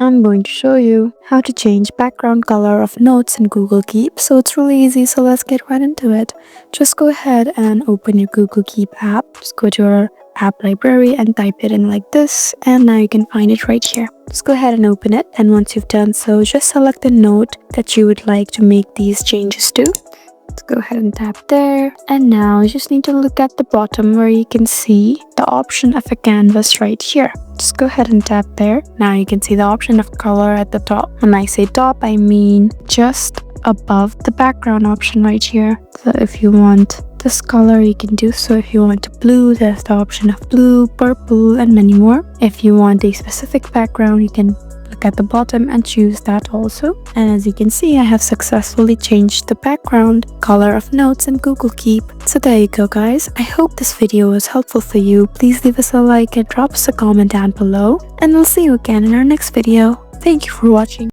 I'm going to show you how to change background color of notes in Google Keep. So it's really easy, so let's get right into it. Just go ahead and open your Google Keep app. Just go to your app library and type it in like this, and now you can find it right here. Just go ahead and open it, and once you've done so, just select the note that you would like to make these changes to. Let's go ahead and tap there, and now you just need to look at the bottom where you can see the option of a canvas right here. Just go ahead and tap there. Now you can see the option of color at the top. When I say top, I mean just above the background option right here. So if you want this color, you can do so. If you want blue, there's the option of blue, purple, and many more. If you want a specific background, you can look at the bottom and choose that also. And as you can see, I have successfully changed the background color of notes in Google Keep. So there you go, guys. I hope this video was helpful for you. Please leave us a like and drop us a comment down below, and we'll see you again in our next video. Thank you for watching.